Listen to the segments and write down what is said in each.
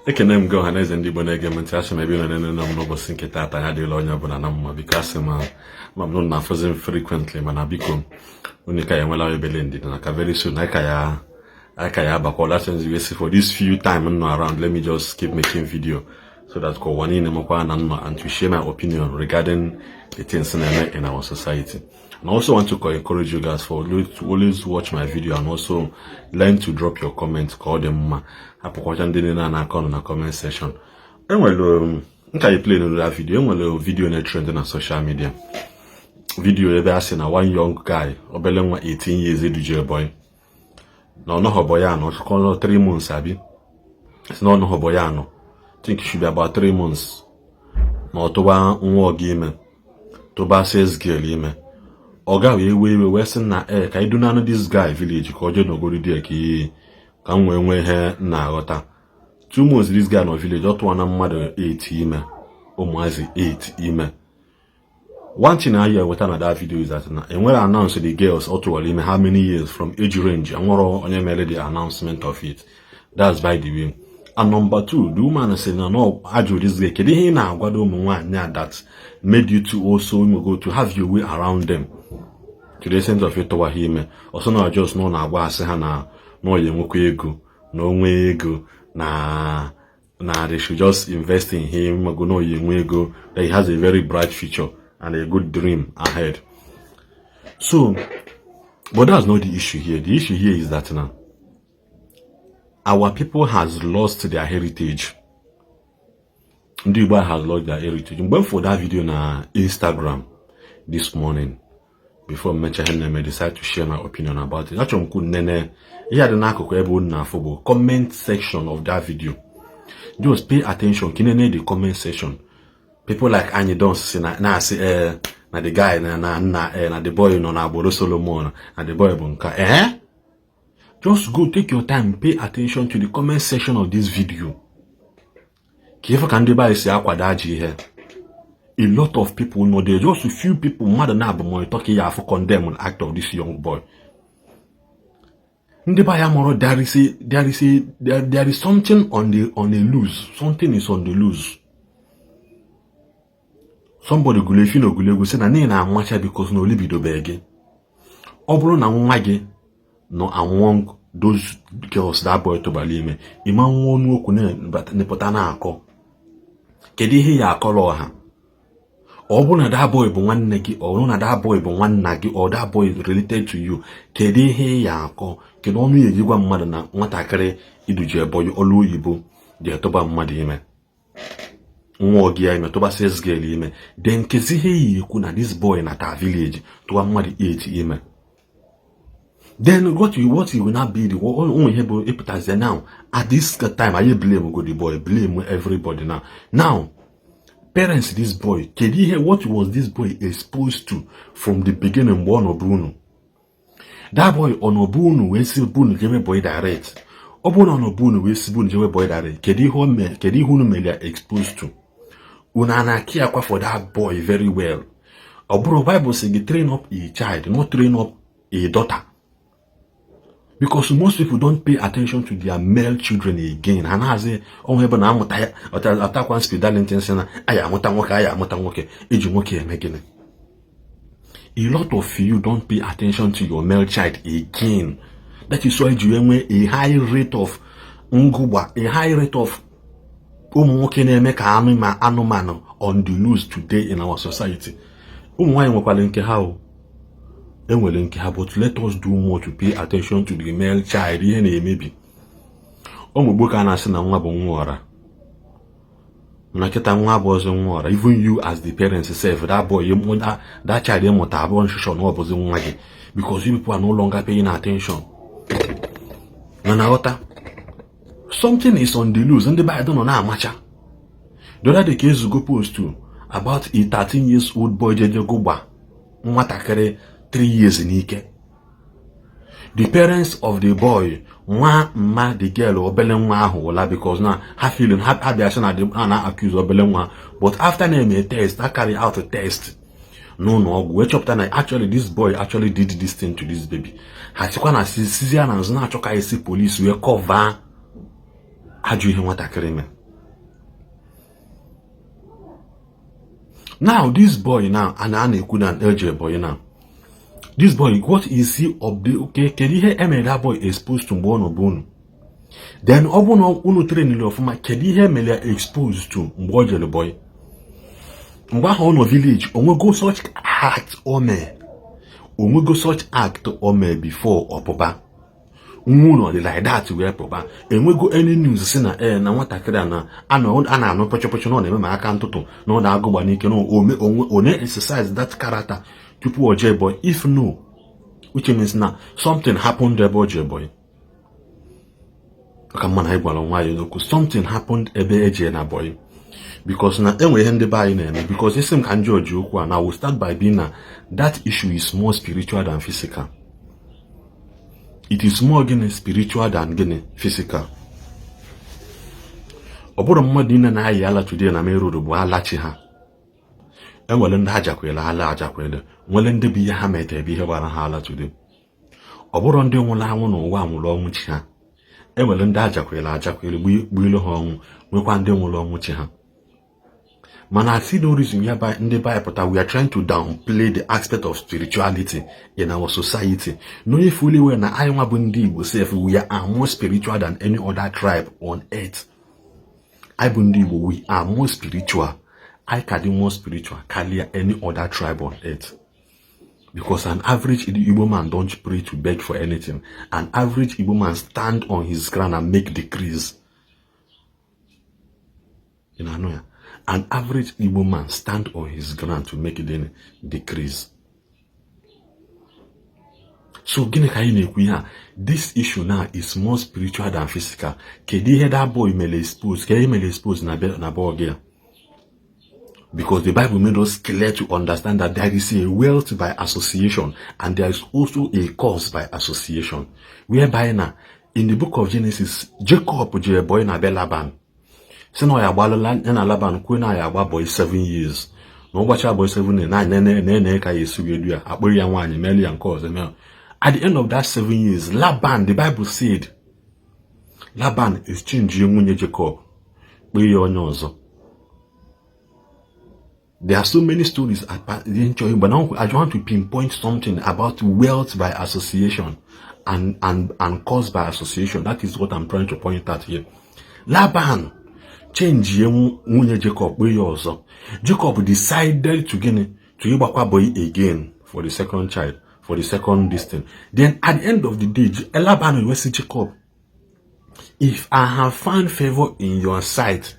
Ekene m gị ọhaneze ndị Igbo na-ege m ntị. Asị m ebe nọ n'ụbọchị nke taata ya dịla onye ọbụla na mma, biko asị ma m na-afụzi m frequently, mana biko unu ka ya enwela ebele ndidi na ka very soon aka ya abakwa. That's why for this few time I'm not around, let me just keep making video so that one in and to share my opinion regarding the things in our society. And I also want to encourage you guys to always watch my video and also learn to drop your comments. Call them in the comment section. And well, you play that video. And video in trend on social media. Video ever seen one young guy, 18 years old boy. No hoboyano, it's called 3 months, Abby. It's not no hoboyano. I think it should be about 3 months. No to one game. To says girl, Oga we western na ka I do not know this guy village ka ojo no go there ka nwe he na agota 2 months this guy no village otu na mmadu 8 ime omuazi 8 ime. One thing I hear with another video is that and when I announce the girls otu ime how many years from age range and what onye made the announcement of it. That's by the way. And number 2, the woman said no ajo this guy kedu ihe na agwado umu nwanya that made you to also go to have your way around them. To the sense of it over him, also not just no na agba ase ha na no ye nwekwa ego no nwe ego na they should just invest in him go no ye nwe ego, that he has a very bright future and a good dream ahead. So, but that's not the issue here. The issue here is that now our people has lost their heritage. The Igbo has lost their heritage. I'm going for that video na Instagram this morning. Before I mention him, I decided to share my opinion about it. Actually, comment section of that video. Just pay attention. The comment section. People like Annie don't say na say na the guy na the boy no na Boro Solomon na the boy bunka. Just go take your time. Pay attention to the comment section of this video. Kifa can buy say akwadaji here. A lot of people know there. Just a few people mad than that, but talking here for condemn an act of this young boy. There is something on the loose. Something is on the loose. Somebody go say na na amacha because no libido bege. Obro na nwage no among those girls that boy to balime. Ima wonu oku ne pota na akọ. Kedu ihe ya akọrọ ha? Or na that boy bụ nwanne gị, or na that boy bụ nwanna gị, or that boy is related to you. Kedu ihe ya akọ? Kedu ọnụ ya ejigwa mmadụ na nwatakịrị iduje boy olu oyibo dị etoba mmadụ ime. Nwa ogi ya ime toba says girl ime. Then kezi ihe ekwu na this boy na ta village toba mmadụ 8 ime. Then what you will not be the only able to now at this time I blame go the boy, blame everybody now. Now parents, this boy, can you hear what was this boy exposed to from the beginning? One of Bruno. That boy on Obuno, we see Bruno, give boy direct. Obun on Obuno, we see Bruno, give boy direct. Can you who me exposed to? Unana kia for that boy very well. Obro Bible say you train up a child, not train up a daughter. Because most people don't pay attention to their male children again. And I say, oh, heaven, I'm attack one speed that intention. I am motanwoke, again. A lot of you don't pay attention to your male child again. That is why you have a high rate of nguba, a high rate of anoman on the loose today in our society. How? But let us do more to pay attention to the male child. Maybe. Even you as the parents say, that boy, that child, because you people are no longer paying attention. Something is on the loose, and the Bible don't know how much. The other case you go post to about a 13-year-old boy, Goba, 3 years in Ike. The parents of the boy want the girl or belenwa because now her feeling happy as na accused of belenwa. But after name a test, I carry out a test. No, which up time actually this boy actually did this thing to this baby. Has one as Caesian and Znachoka police we cover ajụ ihe nwatakịrị mee. Now this boy now, and I na-ekwu na LJ boy now. This boy, what is he of the okay? Kedu ihe eme that boy exposed to mgbe ọ nọ bụ unu? Then ọ bụ na unu train ọfụma, kedu ihe mere exposed to mgbe ọ jere boy? Mgbe ahụ ọ nọ village, onwego such act o mee. Onwego such act o mee before ọpụba. Nwụnọ dị like that wee pụba. Enwego any news si na na nwatakịrị na a na-anụ pọchọpọchọ na ọ na-eme ma aka ntụtụ na ọ na-agụgba n'ike na o na-exercise that character tupu o jee boy. If no, which means na something happened ebe o jee boy. Ka mma na ịgwara nwa ya n'okwu, something happened ebe eje na boy. Because na enwe ihe ndị be anyị na-eme. Because isi m ka George okwu a, na will start by being na that issue is more spiritual than physical. It is more gini spiritual than gini physical. Ọbụrụ mmadụ niile na-ayị ala today na main road bụ alachi ha. Enwere ndị ajakwele ala ajakwele, nwere ndị bụ ihe ha mete ebe ihe gbara ha ala today. Ọbụrụ ndị nwụrụ anwụ n'ụwa nwụrụ ọnwụ chi ha. Enwere ndị ajakwele gbuilu ha ọnwụ, nwekwa ndị nwụrụ ọnwụ chi ha. Man, I see no reason whereby in the Bible we are trying to downplay the aspect of spirituality in our society. Knowing fully well that I Igbo say we are more spiritual than any other tribe on earth. Igbo, we are more spiritual. I can be more spiritual than any other tribe on earth. Because an average Igbo man don't pray to beg for anything. An average Igbo man stand on his ground and make decrees. You know, an average Igbo man stand on his ground to make it then decrease. So this issue now is more spiritual than physical. Kedi that boy may expose, na boy. Because the Bible made us clear to understand that there is a wealth by association and there is also a cause by association. Whereby now in the book of Genesis, Jacob je boy na be Laban. Si no ya gbalala na Laban kwe na ya gba boy 7 years. No gbacha boy 7 years na ka yesu edu ya akpori ya nwanyi meli ya nke ozo me. At the end of that 7 years, Laban, the Bible said, Laban exchanged nwunye Jacob. There are so many stories but now I want to pinpoint something about wealth by association and cause by association. That is what I'm trying to point out here. Laban change nwunye Jacob. Jacob decided to Ibakwa boy again for the second child, for the second distance. Then at the end of the day, Laban will say Jacob, if I have found favor in your sight,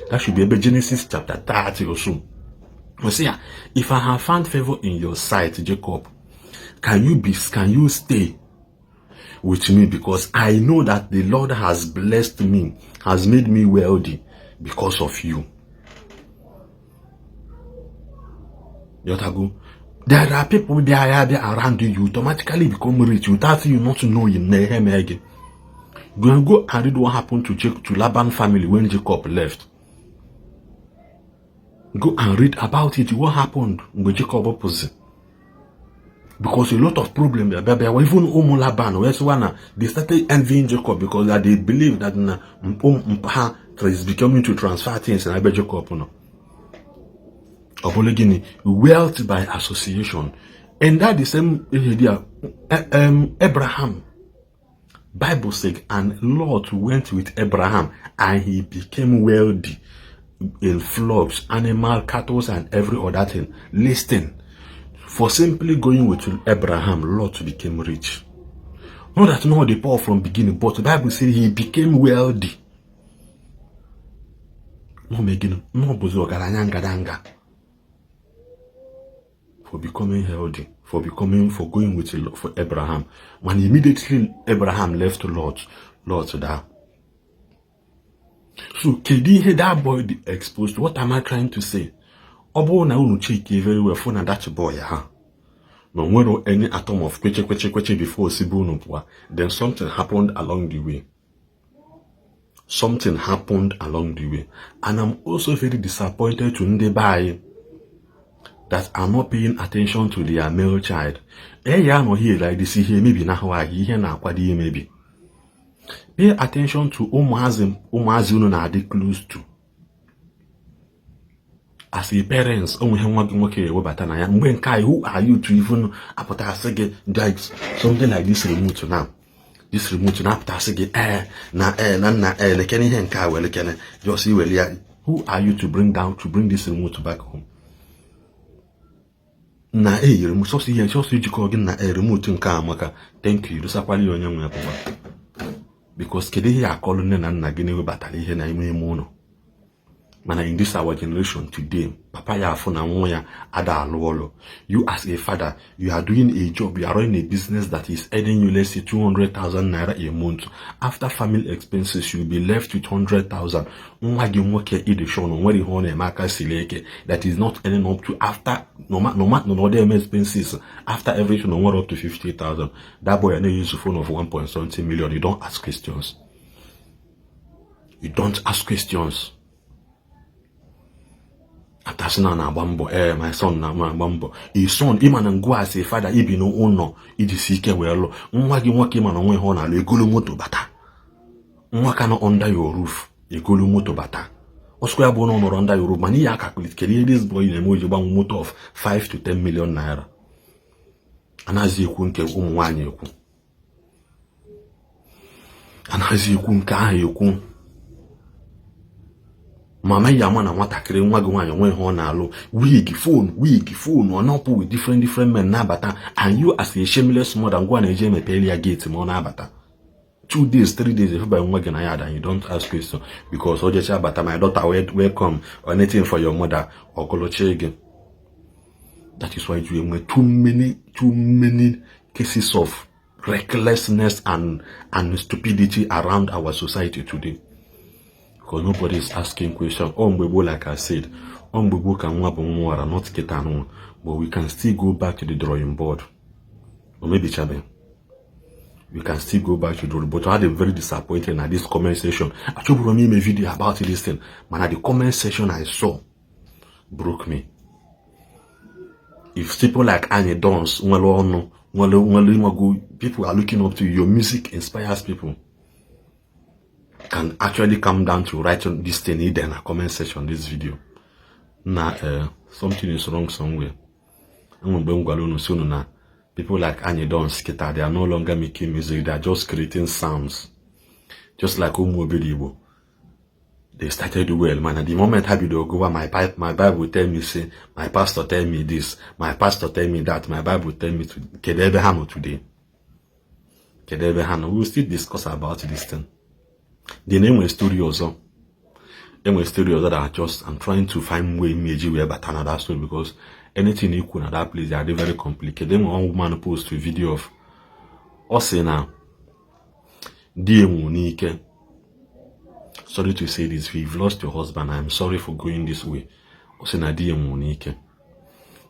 that should be Genesis chapter 30 or so. You see, if I have found favor in your sight, Jacob, can you stay with me? Because I know that the Lord has blessed me, has made me wealthy because of you. Yotago, there are people there around you automatically become rich without you not knowing. Go and read what happened to Laban family when Jacob left. Go and read about it. What happened with Jacob opposite? Because a lot of problems there. Even Laban, they started envying Jacob because they believe that is becoming to transfer things and I bet Jacob no. Wealth by association. And that the same idea. Abraham, Bible said, and Lot went with Abraham and he became wealthy in flocks, animal, cattle, and every other thing. Listen, for simply going with Abraham, Lot became rich. Not that no the poor from beginning, but the Bible says he became wealthy. No making no bozo for becoming healthy, for going with for Abraham. When immediately Abraham left Lot there. So, kedi that boy exposed. What am I trying to say? Obo na unu check very well for that boy no when any atom of kweche before sibu no. Then something happened along the way. Something happened along the way, and I'm also very disappointed to Ndebai that are not paying attention to their male child. No here like this here maybe now here na kwadi maybe. Pay attention to umuazi unu na-adị close to. As a parents, onwe nwa gị nwoke ewebata na ya mgbe nke who are you to even apụta asị gị something like this remote now. This remote na apụta asị gị na nna lekene ihe nke a wee lekene just iweli ya. Who are you to bring this remote back home? Na remote so ihe so ijikọ gị na remote nke a maka thank you dosakwali onye nwe papa. Because kedu ihe akọlụ nne na nna gị na-ewebatara ihe na ime ụlọ. Mana in this our generation today, papa ya afụ na nwa ya ada alụ ọlụ. You as a father, you are doing a job, you are running a business that is earning you, let's say, 200,000 naira a month. After family expenses, you'll be left with 100,000. Nwa gị nwoke idishon nwere ihe ọ na-eme aka siri ike that is not earning up to after no other expenses. After everything, no up to 50,000. That boy, I know use a phone of 1.something million. You don't ask questions. You don't ask questions. Atasina na bambo, my son na bambo. His son, ima na ngwa as a father, ibi no uno, idisi ike welo. Nwa gị nwoke ma na nwe ho na lo egolu moto bata. Nwa ka no under your roof, egolu moto bata. Osko ya bo no under your roof, mani ya calculate kele this boy na mo jiba moto of 5 to 10 million naira. Anazi ekwu nke ụmụ nwaanyị ekwu. Anazi ekwu nke ahụ ekwu. Mama ya mana nwatakịrị nwa gị nwaanyị onwe ha na-alụ wig phone ọ na-apụ with different men na-abata, and you as a shameless mother ngwa na-eje emepere ya gate ma ọ na-abata 2 days 3 days if by nwa gị na ya and you don't ask question because o jecha abata my daughter welcome or anything for your mother ogoloche gị. That is why you have too many cases of recklessness and stupidity around our society today. Because nobody is asking questions. Like I said, can not get but we can still go back to the drawing board. Or maybe Chabe. We can still go back to the drawing board. I had a very disappointing at this comment section. I told me a video about this thing. Man, at the comment section I saw broke me. If people like Annie Dons, people are looking up to you, your music inspires people. Can actually come down to write on this thing in a comment section this video. Something is wrong somewhere. People like Annie Dons, they are no longer making music, they are just creating sounds. Just like Igbo. They started well, man. At the moment I go over my Bible tell me, say, my pastor tell me this, my pastor tell me that, my Bible tell me today. We will still discuss about this thing. The name was story also. That I'm trying to find way where but another story because anything equal at that place they are very complicated. Then one woman post a video of us now. Dear Monique, sorry to say this, we've lost your husband. I'm sorry for going this way. Us na dear Monique.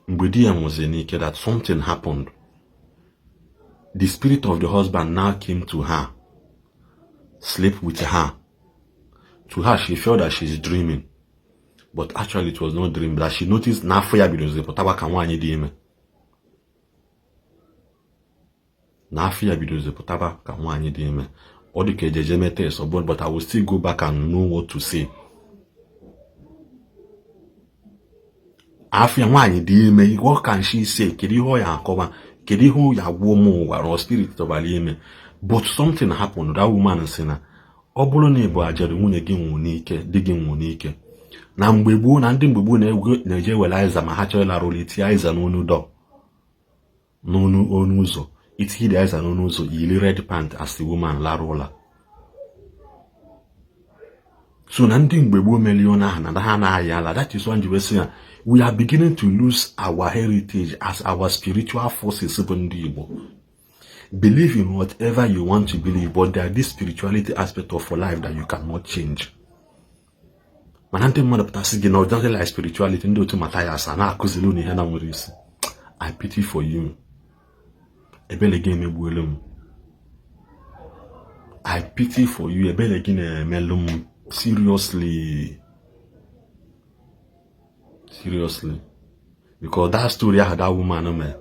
Dear Monique that something happened. The spirit of the husband now came to her. Sleep with her. To her, she felt that she's dreaming. But actually, it was not dream. That she noticed na fire bidoze potaba kanwanye dieme. Na fire bidoze potaba kanwanye dieme. Odi ke jejemete so but I will still go back and know what to say. Afia nwanye dieme, what can she say? Kedi ho ya akoba, kedi ho ya womo wa spirit to balieme. But something happened. That woman said, "Obolo ne bo ajadu nwunye gị nwunike, di gị nwunike." Na mgbe gboo na ndị mgbe gboo na-eje wele aiza ma ha chọrọ ịlarụ iti aiza n'onu ụzọ. Iti the aiza n'onu ụzọ, yili red pant as the woman larụ ụla. So na ndị mgbe gboo million aha na ha na-aya ala. That is one you say we are beginning to lose our heritage as our spiritual forces bụ ndị Igbo. Believe in whatever you want to believe, but there is this spirituality aspect of your life that you cannot change. Like spirituality, I pity for you. I pity for you. Seriously. Because that story I had that woman,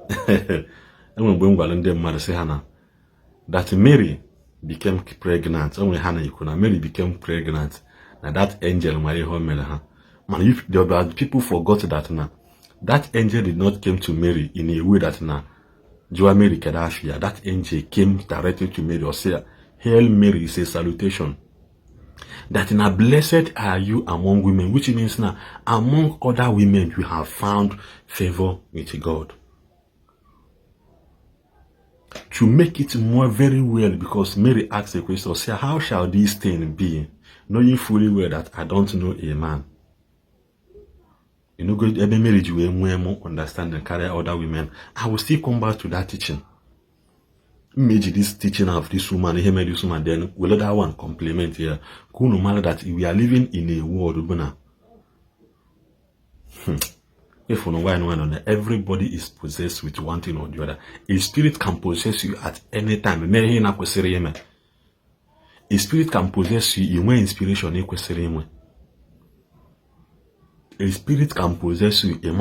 that Mary, became pregnant. Only Hannah Ikuna, Mary became pregnant. Now that angel married her. Man, if the people forgot that now, that angel did not come to Mary in a way that now, Joa Mary Kadashia, that angel came directly to Mary or say, Hail Mary is a salutation. That now blessed are you among women, which means now among other women you have found favor with God. To make it more very well, because Mary asked a question, say, how shall this thing be, knowing fully well that I don't know a man? You know, God, every marriage you more understand and carry other women. I will still come back to that teaching. Imagine this teaching of this woman, he made this woman, then will that one complement here. Cool, no matter that we are living in a world, if you know why everybody is possessed with one thing or the other. A spirit can possess you at any time. A spirit can possess you in one inspiration. A spirit can possess you. A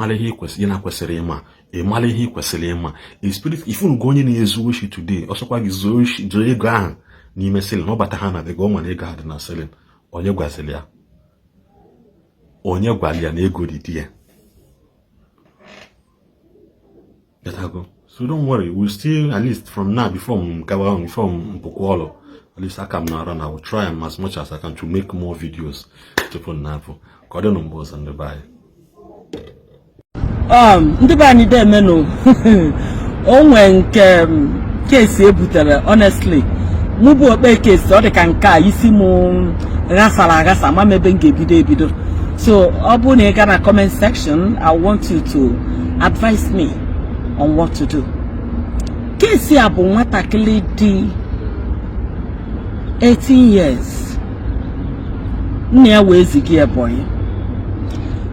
spirit, if you go in a zoishi today, also quite zoishi, joygan, Nime selling, no batahana, the goman a garden are selling, or your guazelia. Or your guardian, a good idea. So don't worry, we'll still, at least from now, before Pokuolo, at least I come now around, I will try as much as I can to make more videos to put Napo. Cordon numbers and the buy. The bani de meno. Oh, when case honestly, Mubu be case or the canka, isimu, rasa, mame benge bido. So, Obune Ghana comment section, I want you to advise me on what to do. Kesi abu matakili di 18 years. Near Wezigi boy.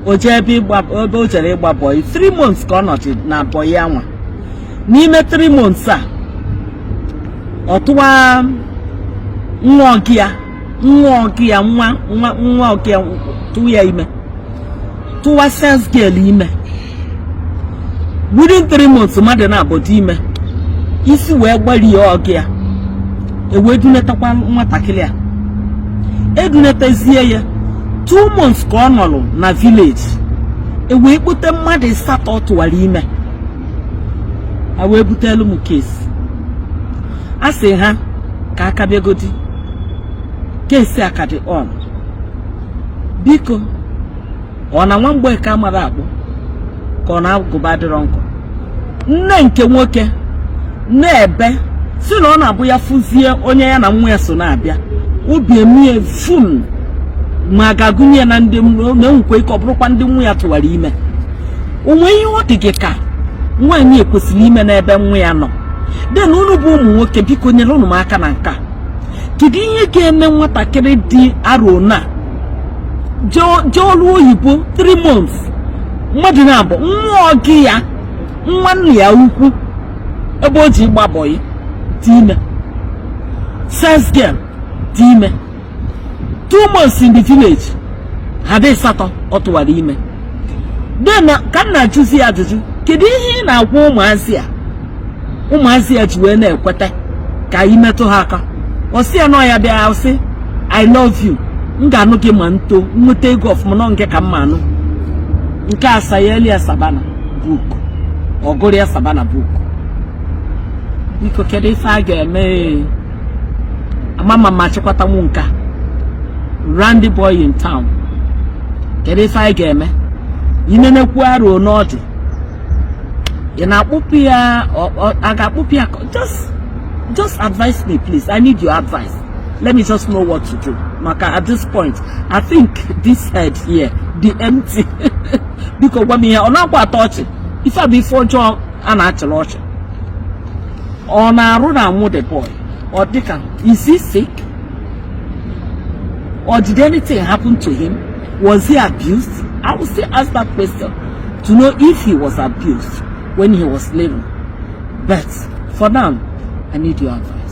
Ojebi boy 3 months not na boy yawa. Nime 3 months Otuwa Mwogia nwa 2 year ime. Tuwa sense girl ime. Within 3 months, mother na body me. Isi we gbali ogia. Ewe duneta mwatakili. Eduneta zie ya 2 months ka onolu na village. Ewe bute mmadụ start otu wali ime. Awe butelu mu case. Ase ha ka aka begodi. Case akade on. Biko ona nwamgbo e ka mara akpọ. Ka na agụbadịrọ nkọ. Nne nke nwoke na-ebe si na ọ na-abụ ya fụzie onye ya na nwa ya so na-abịa. Obi emu fun ma gagunye na ndị na-enwekwa ike ọbụrụkwa ndị nwa ya tụwara ime. Onwe ihe ọ dị gị ka nwaanyị ekwesịrị ime n'ebe nwa ya nọ. Den unu bụ ụmụ nwoke biko nyere unu m aka na nka. Kedu ihe ga-eme nwatakịrị dị arọ na jolu oyibo 3 months mmadụ na-abụ nwa gị ya nwanne ya ukwu ebe o ji gbabọyị dị ime. Sex girl dị ime 2 months in the village ha dị satọ ọ tụwara ime. Then ka nna jụzi ajụjụ kedu ihe ị na-agwa ụmụazị ya ji wee na-ekweta ka imetụ ha aka. Osi ya nọ ya bịa ọsị I love you m ga-anụ gị ma nto nweta ego ọfụma nọ nke ka mma anụ. Nke asayeli ya Sabana book ogori ya Sabana book. Biko kedu ife a ga-eme amama ma chikwata nwu nka Randy boy in town. Kedu ife a ga-eme inenekwu arụ n'ọdụ ị na-akpụpụ ya a ga-akpụpụ ya. Just advise me please, I need your advice. Let me just know what to do. Maka at this point I think this head here the empty because when me on akwa touch if I before John and actually on a run and the boy or Dickan, is he sick or did anything happen to him? Was he abused? I will still ask that question to know if he was abused when he was living. But for now I need your advice.